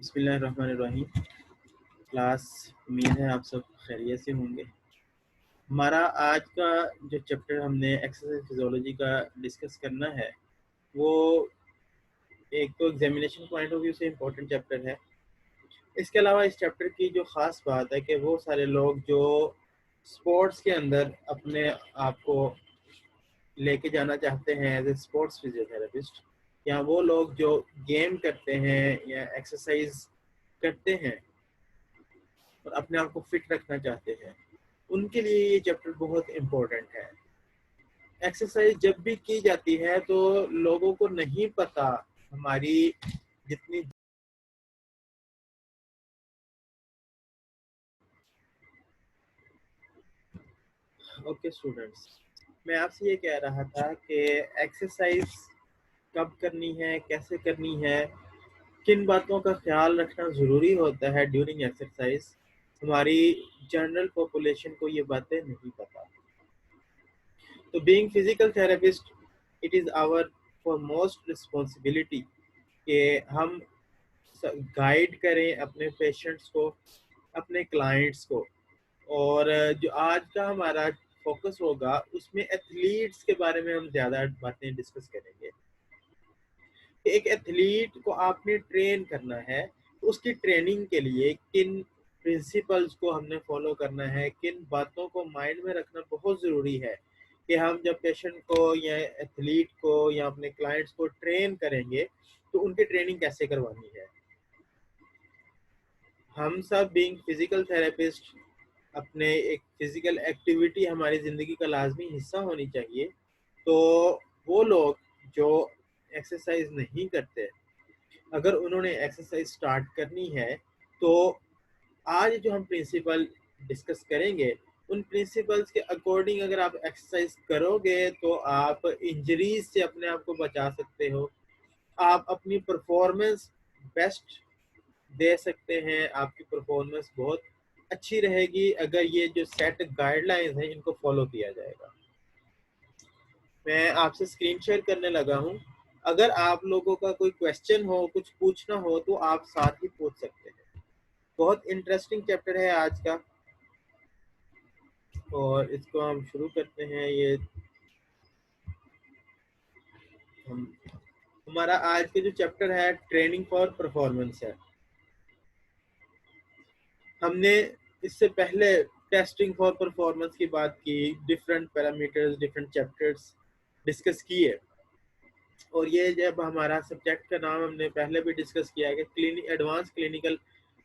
बिस्मिल्लाहिर्रहमानिर्रहीम। क्लास, उम्मीद है आप सब खैरियत से होंगे। हमारा आज का जो चैप्टर हमने एक्सरसाइज फिजियोलॉजी का डिस्कस करना है, वो एक तो एग्जामिनेशन पॉइंट ऑफ व्यू से इम्पोर्टेंट चैप्टर है। इसके अलावा इस चैप्टर की जो ख़ास बात है कि वो सारे लोग जो स्पोर्ट्स के अंदर अपने आप को लेके जाना चाहते हैं एज ए स्पोर्ट्स फिजियोथेरेपिस्ट, या वो लोग जो गेम करते हैं या एक्सरसाइज करते हैं और अपने आप को फिट रखना चाहते हैं, उनके लिए ये चैप्टर बहुत इम्पोर्टेंट है। एक्सरसाइज जब भी की जाती है तो लोगों को नहीं पता हमारी जितनी ओके स्टूडेंट्स, मैं आपसे ये कह रहा था कि एक्सरसाइज कब करनी है, कैसे करनी है, किन बातों का ख्याल रखना ज़रूरी होता है ड्यूरिंग एक्सरसाइज, हमारी जनरल पॉपुलेशन को ये बातें नहीं पता। तो being physical therapist, it is hour for most responsibility कि हम गाइड करें अपने पेशेंट्स को, अपने क्लाइंट्स को। और जो आज का हमारा फोकस होगा उसमें एथलीट्स के बारे में हम ज़्यादा बातें डिस्कस करेंगे। एक एथलीट को आपने ट्रेन करना है, तो उसकी ट्रेनिंग के लिए किन प्रिंसिपल्स को हमने फॉलो करना है, किन बातों को माइंड में रखना बहुत ज़रूरी है कि हम जब पेशेंट को या एथलीट को या अपने क्लाइंट्स को ट्रेन करेंगे तो उनकी ट्रेनिंग कैसे करवानी है। हम सब बीइंग फिजिकल थेरेपिस्ट, अपने एक फिजिकल एक्टिविटी हमारी ज़िंदगी का लाजमी हिस्सा होनी चाहिए। तो वो लोग जो एक्सरसाइज नहीं करते, अगर उन्होंने एक्सरसाइज स्टार्ट करनी है, तो आज जो हम प्रिंसिपल डिस्कस करेंगे, उन प्रिंसिपल्स के अकॉर्डिंग अगर आप एक्सरसाइज करोगे तो आप इंजरीज से अपने आप को बचा सकते हो, आप अपनी परफॉर्मेंस बेस्ट दे सकते हैं, आपकी परफॉर्मेंस बहुत अच्छी रहेगी अगर ये जो सेट गाइडलाइंस हैं इनको फॉलो किया जाएगा। मैं आपसे स्क्रीन शेयर करने लगा हूँ। अगर आप लोगों का कोई क्वेश्चन हो, कुछ पूछना हो, तो आप साथ ही पूछ सकते हैं। बहुत इंटरेस्टिंग चैप्टर है आज का, और इसको हम शुरू करते हैं। ये हम हमारा आज के जो चैप्टर है ट्रेनिंग फॉर परफॉर्मेंस है। हमने इससे पहले टेस्टिंग फॉर परफॉर्मेंस की बात की, different parameters, different chapters discuss किए, और ये जब हमारा सब्जेक्ट का नाम हमने पहले भी डिस्कस किया है कि एडवांस क्लिनिकल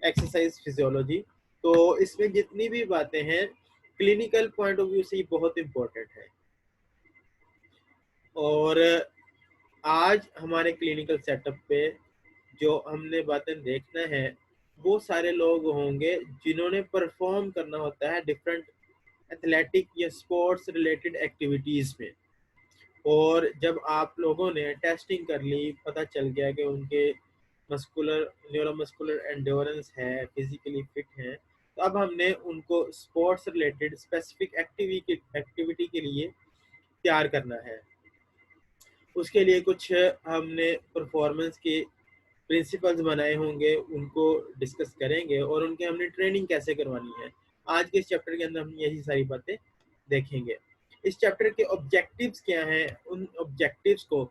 एक्सरसाइज फिजियोलॉजी, तो इसमें जितनी भी बातें हैं क्लिनिकल पॉइंट ऑफ व्यू से बहुत इम्पोर्टेंट है। और आज हमारे क्लिनिकल सेटअप पे जो हमने बातें देखना है, वो सारे लोग होंगे जिन्होंने परफॉर्म करना होता है डिफरेंट एथलेटिक या स्पोर्ट्स रिलेटेड एक्टिविटीज़ में। और जब आप लोगों ने टेस्टिंग कर ली, पता चल गया कि उनके मस्कुलर न्यूरोमस्कुलर एंड्योरेंस है, फिजिकली फिट हैं, तो अब हमने उनको स्पोर्ट्स रिलेटेड स्पेसिफिक एक्टिविटी के लिए तैयार करना है। उसके लिए कुछ हमने परफॉर्मेंस के प्रिंसिपल्स बनाए होंगे, उनको डिस्कस करेंगे, और उनके हमने ट्रेनिंग कैसे करवानी है। आज के इस चैप्टर के अंदर हम यही सारी बातें देखेंगे। इस चैप्टर के ऑब्जेक्टिव्स क्या हैं, उन ऑब्जेक्टिव्स को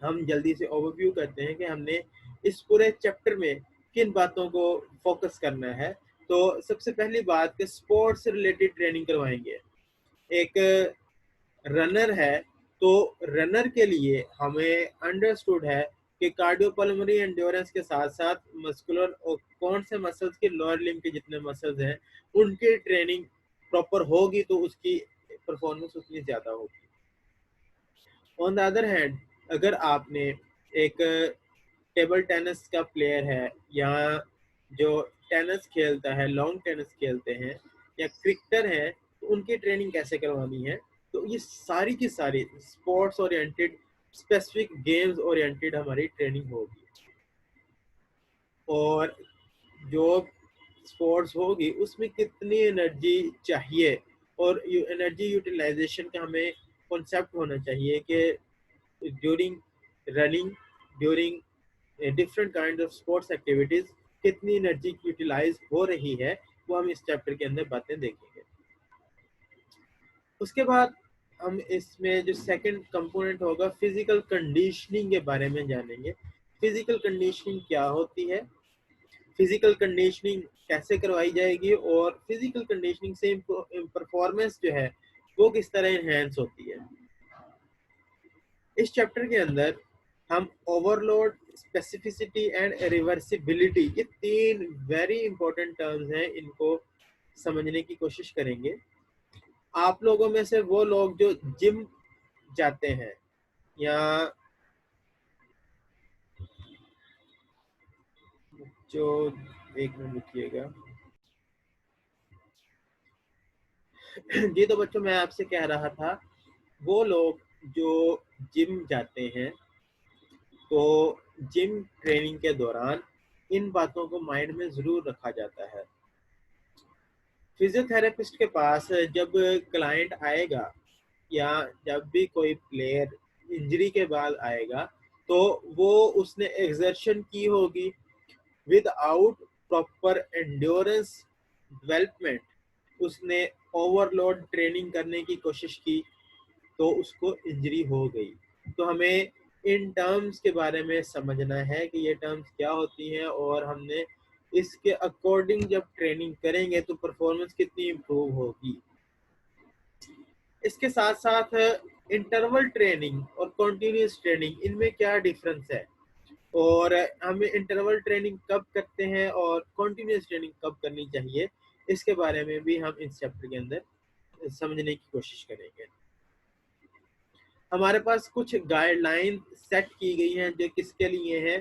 हम जल्दी से ओवरव्यू करते हैं कि हमने इस पूरे चैप्टर में किन बातों को फोकस करना है। तो सबसे पहली बात कि स्पोर्ट्स से रिलेटेड ट्रेनिंग करवाएंगे। एक रनर है, तो रनर के लिए हमें अंडरस्टूड है कि कार्डियोपल्मोनरी एंड्योरेंस के साथ साथ मस्कुलर और कौन से मसल्स के लोअर लिम्ब के जितने मसल्स हैं उनकी ट्रेनिंग प्रॉपर होगी तो उसकी परफॉर्मेंस उतनी ज़्यादा होगी। ऑन द अदर हैंड, अगर आपने एक टेबल टेनिस का प्लेयर है, या जो टेनिस खेलता है, लॉन्ग टेनिस खेलते हैं, या क्रिकेटर है, तो उनकी ट्रेनिंग कैसे करवानी है। तो ये सारी की सारी sports oriented, specific games oriented हमारी ट्रेनिंग होगी। और जो स्पोर्ट्स होगी उसमें कितनी एनर्जी चाहिए, और एनर्जी यूटिलाइजेशन का हमें कॉन्सेप्ट होना चाहिए कि during running, during different kind of sports activities, कितनी एनर्जी यूटिलाइज हो रही है, वो हम इस चैप्टर के अंदर बातें देखेंगे। उसके बाद हम इसमें जो सेकंड कंपोनेंट होगा फिजिकल कंडीशनिंग के बारे में जानेंगे। फिजिकल कंडीशनिंग क्या होती है, फिजिकल कंडीशनिंग कैसे करवाई जाएगी, और फिजिकल कंडीशनिंग से परफॉर्मेंस जो है वो किस तरह इनहेंस होती है। इस चैप्टर के अंदर हम ओवरलोड, स्पेसिफिसिटी एंड रिवर्सिबिलिटी, ये तीन वेरी इंपॉर्टेंट टर्म्स हैं, इनको समझने की कोशिश करेंगे। आप लोगों में से वो लोग जो जिम जाते हैं या जो, एक मिनट रुकिएगा जी, तो बच्चों मैं आपसे कह रहा था, वो लोग जो जिम जाते हैं, तो जिम ट्रेनिंग के दौरान इन बातों को माइंड में जरूर रखा जाता है। फिजियोथेरेपिस्ट के पास जब क्लाइंट आएगा या जब भी कोई प्लेयर इंजरी के बाद आएगा, तो वो उसने एक्सर्शन की होगी विदाउट प्रॉपर एंड्योरेंस डेवलपमेंट, उसने ओवरलोड ट्रेनिंग करने की कोशिश की तो उसको इंजरी हो गई। तो हमें इन टर्म्स के बारे में समझना है कि ये टर्म्स क्या होती हैं, और हमने इसके अकॉर्डिंग जब ट्रेनिंग करेंगे तो परफॉर्मेंस कितनी इम्प्रूव होगी। इसके साथ साथ इंटरवल ट्रेनिंग और कंटिन्यूस ट्रेनिंग, इनमें क्या डिफरेंस है, और हमें इंटरवल ट्रेनिंग कब करते हैं और कंटिन्यूस ट्रेनिंग कब करनी चाहिए, इसके बारे में भी हम इस चैप्टर के अंदर समझने की कोशिश करेंगे। हमारे पास कुछ गाइडलाइन सेट की गई हैं जो किसके लिए है,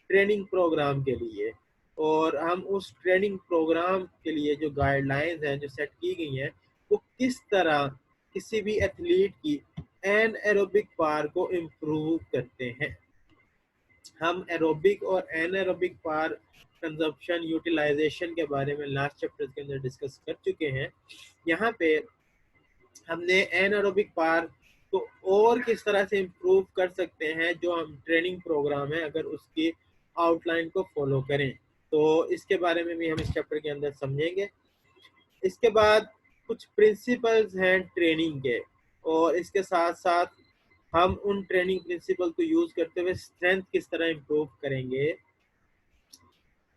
ट्रेनिंग प्रोग्राम के लिए, और हम उस ट्रेनिंग प्रोग्राम के लिए जो गाइडलाइंस हैं जो सेट की गई हैं, वो किस तरह किसी भी एथलीट की एन एरोबिक पावर को इम्प्रूव करते हैं। हम एरोबिक और एनारोबिक पावर कंजप्शन यूटिलाइजेशन के बारे में लास्ट चैप्टर के अंदर डिस्कस कर चुके हैं। यहाँ पे हमने एनारोबिक पावर तो और किस तरह से इम्प्रूव कर सकते हैं, जो हम ट्रेनिंग प्रोग्राम है अगर उसकी आउटलाइन को फॉलो करें, तो इसके बारे में भी हम इस चैप्टर के अंदर समझेंगे। इसके बाद कुछ प्रिंसिपल्स हैं ट्रेनिंग के, और इसके साथ साथ हम उन ट्रेनिंग प्रिंसिपल को यूज करते हुए स्ट्रेंथ किस तरह इम्प्रूव करेंगे,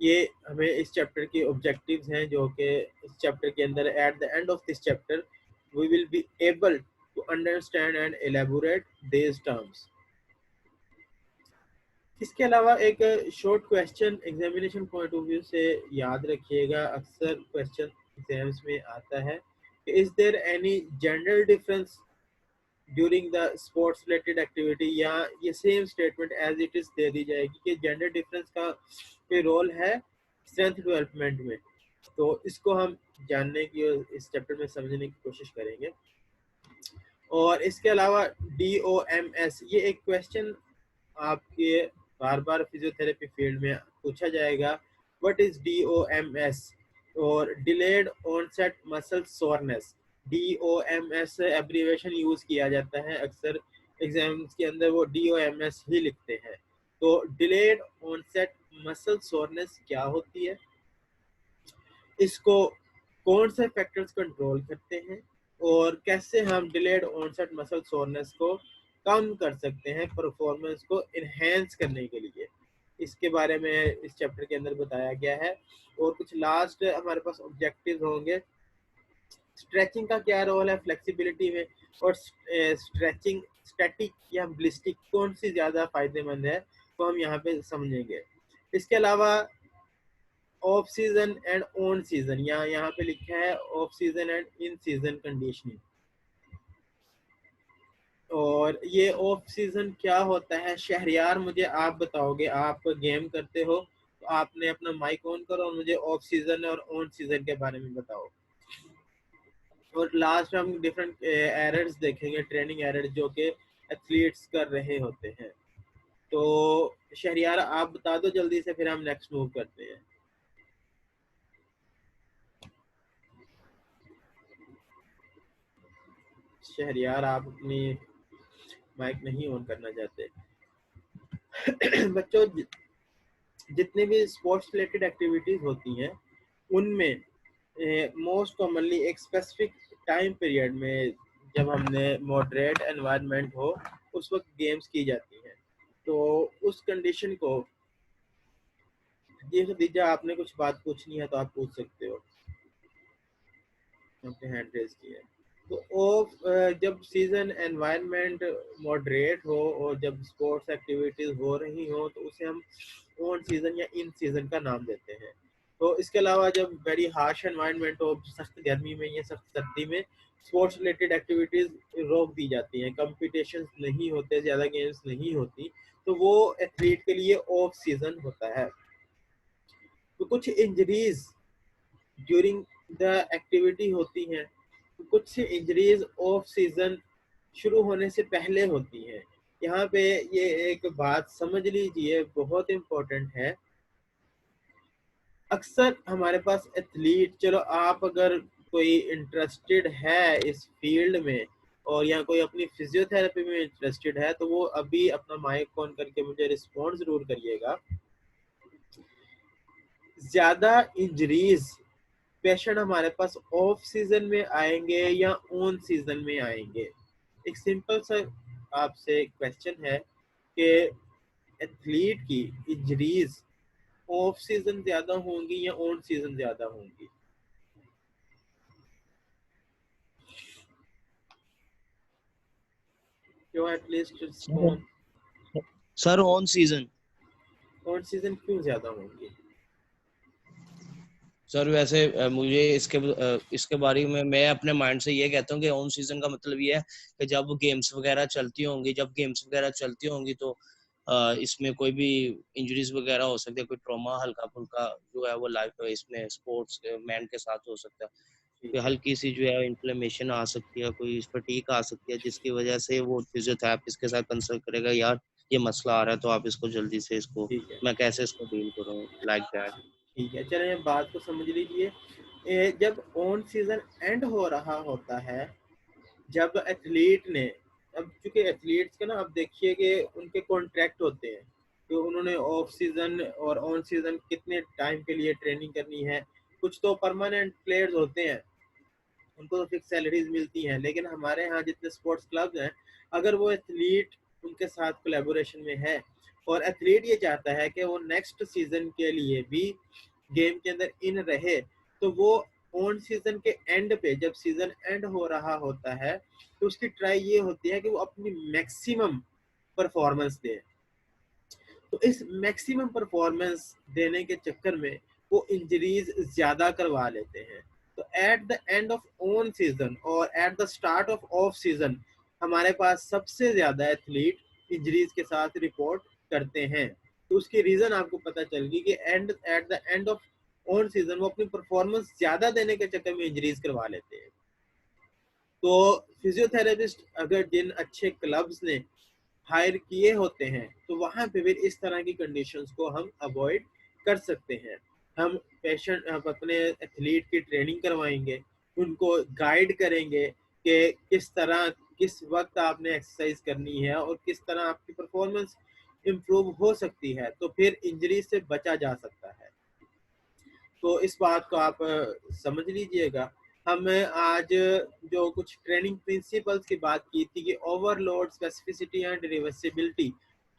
ये हमें इस चैप्टर के ऑब्जेक्टिव्स हैं, जो कि इस चैप्टर के अंदर at the end of this chapter we will be able to understand and elaborate these terms. इसके अलावा एक short question examination point of view से याद रखिएगा, अक्सर क्वेश्चन एग्जाम्स में आता है कि is there any gender difference during the sports related activity, या ये same statement as it is दे दी जाएगी कि जेंडर डिफरेंस का कोई रोल है स्ट्रेंथ डेवलपमेंट में। तो इसको हम जानने की और इस चैप्टर में समझने की कोशिश करेंगे। और इसके अलावा DOMS, ये एक क्वेश्चन आपके बार बार फिजियोथेरेपी फील्ड में पूछा जाएगा, व्हाट इज DOMS, और delayed onset muscle soreness. DOMS abbreviation use किया जाता है, अक्सर एग्जाम्स के अंदर वो DOMS ही लिखते हैं। तो डिलेड ऑनसेट मसल सोरनेस क्या होती है, इसको कौन से फैक्टर्स कंट्रोल करते हैं, और कैसे हम डिलेड ऑनसेट मसल सोरनेस को कम कर सकते हैं परफॉर्मेंस को इनहेंस करने के लिए, इसके बारे में इस चैप्टर के अंदर बताया गया है। और कुछ लास्ट हमारे पास ऑब्जेक्टिव होंगे, स्ट्रेचिंग का क्या रोल है फ्लेक्सिबिलिटी में, और स्ट्रेचिंग स्टैटिक या ब्लिस्टिक कौन सी ज़्यादा फायदेमंद है, तो हम यहाँ पे समझेंगे। इसके अलावा off season and on season, यहाँ पे लिखा है off season and in season conditioning, और ये ऑफ सीजन क्या होता है शहरियार, मुझे आप बताओगे, आप गेम करते हो तो आपने अपना माइक ऑन करो और मुझे ऑफ सीजन और ऑन सीजन के बारे में बताओ। और लास्ट हम डिफरेंट एरर्स देखेंगे, ट्रेनिंग एरर्स जो कि एथलीट्स कर रहे होते हैं। तो शहरियार आप बता दो जल्दी से, फिर हम नेक्स्ट मूव करते हैं। शहरियार आप अपनी माइक नहीं ऑन करना चाहते। बच्चों जितने भी स्पोर्ट्स रिलेटेड एक्टिविटीज होती हैं उनमें मोस्ट कॉमनली एक स्पेसिफिक टाइम पीरियड में, जब हमने मॉडरेट एनवायरनमेंट हो, उस वक्त गेम्स की जाती हैं। तो उस कंडीशन को, ये खदीजा आपने कुछ बात पूछनी है तो आप पूछ सकते हो, आपने हैंड रेज किया है। तो ऑफ जब सीजन एनवायरनमेंट मॉडरेट हो और जब स्पोर्ट्स एक्टिविटीज हो रही हो तो उसे हम ऑन सीजन या इन सीजन का नाम देते हैं। तो इसके अलावा जब वेरी हार्श एनवायरनमेंट हो, सख्त गर्मी में या सख्त सर्दी में, स्पोर्ट्स रिलेटेड एक्टिविटीज रोक दी जाती हैं, कंपटीशंस नहीं होते, ज़्यादा गेम्स नहीं होती, तो वो एथलीट के लिए ऑफ सीजन होता है। तो कुछ इंजरीज ड्यूरिंग द एक्टिविटी होती हैं, तो कुछ इंजरीज ऑफ सीजन शुरू होने से पहले होती हैं। यहाँ पे ये एक बात समझ लीजिए, बहुत इम्पोर्टेंट है। अक्सर हमारे पास एथलीट, चलो आप अगर कोई इंटरेस्टेड है इस फील्ड में और या कोई अपनी फिजियोथेरेपी में इंटरेस्टेड है, तो वो अभी अपना माइक ऑन करके मुझे रिस्पॉन्ड जरूर करिएगा। ज्यादा इंजरीज पेशेंट हमारे पास ऑफ सीजन में आएंगे या ऑन सीजन में आएंगे? एक सिंपल सा आपसे क्वेश्चन है कि एथलीट की इंजरीज ऑफ सीजन ज्यादा होंगी या ऑन सीजन ज्यादा होंगी? क्यों at least respond? Sir on season. On season क्यों ज्यादा होंगी? सर वैसे मुझे इसके बारे में मैं अपने माइंड से ये कहता हूँ कि ऑन सीजन का मतलब ये है कि जब गेम्स वगैरह चलती होंगी तो इसमें कोई भी इंजरीज वगैरह हो सकती है, कोई ट्रॉमा हल्का फुल्का जो है वो लाइफ इसमें स्पोर्ट्स मैन के साथ हो सकता है। कोई हल्की सी जो है इन्फ्लेमेशन आ सकती है, कोई फटीग आ सकती है, जिसकी वजह से वो फिजियोथेरेपिस्ट के साथ कंसल्ट करेगा, यार ये मसला आ रहा है तो आप इसको जल्दी से इसको ठीक है, मैं कैसे इसको डील करूँ, लाइक दैट। ठीक है, चलिए बात को समझ लीजिए। जब ऑन सीजन एंड हो रहा होता है, जब एथलीट ने, अब चूंकि एथलीट्स के ना, अब देखिए कि उनके कॉन्ट्रैक्ट होते हैं, तो उन्होंने ऑफ सीजन और ऑन सीजन कितने टाइम के लिए ट्रेनिंग करनी है। कुछ तो परमानेंट प्लेयर्स होते हैं, उनको तो फिक्स सैलरीज मिलती हैं, लेकिन हमारे यहाँ जितने स्पोर्ट्स क्लब्स हैं, अगर वो एथलीट उनके साथ कोलैबोरेशन में है और एथलीट ये चाहता है कि वो नेक्स्ट सीजन के लिए भी गेम के अंदर इन रहे, तो वो ऑन सीजन के एंड पे, जब सीजन एंड हो रहा होता है, तो उसकी ट्राई ये होती है कि वो अपनी मैक्सिमम परफॉर्मेंस दे। तो इस मैक्सिमम परफॉर्मेंस देने के चक्कर में वो इंजरीज ज्यादा करवा लेते हैं। तो at the end of on season और at the start of off season हमारे पास सबसे ज्यादा एथलीट इंजरीज के साथ रिपोर्ट करते हैं। तो उसकी रीजन आपको पता चल गई कि eight the end of on season वो अपनी परफॉर्मेंस ज्यादा देने के चक्कर में इंजरीज करवा लेते हैं। तो फिजियोथेरेपिस्ट अगर जिन अच्छे क्लब्स ने हायर किए होते हैं, तो वहां पे फिर इस तरह की कंडीशंस को हम अवॉइड कर सकते हैं। हम अपने एथलीट की ट्रेनिंग करवाएंगे, उनको गाइड करेंगे कि किस वक्त आपने एक्सरसाइज करनी है और किस तरह आपकी परफॉर्मेंस इम्प्रूव हो सकती है, तो फिर इंजरी से बचा जा सकता है। तो इस बात को आप समझ लीजिएगा। हम आज जो कुछ ट्रेनिंग प्रिंसिपल्स की बात की थी कि ओवरलोड, स्पेसिफिसिटी एंड रिवर्सिबिलिटी,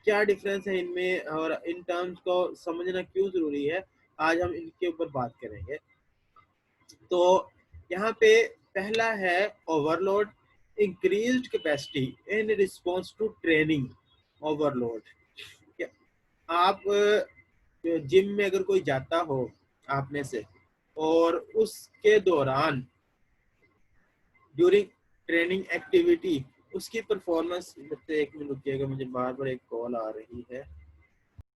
क्या डिफरेंस है इनमें और इन टर्म्स को समझना क्यों जरूरी है, आज हम इनके ऊपर बात करेंगे। तो यहाँ पे पहला है overload, increased capacity in response to training. Overload, आप जिम में अगर कोई जाता हो आप में से और उसके दौरान ड्यूरिंग ट्रेनिंग एक्टिविटी उसकी परफॉर्मेंस, एक मिनट रुकिएगा, मुझे बार बार एक कॉल आ रही है।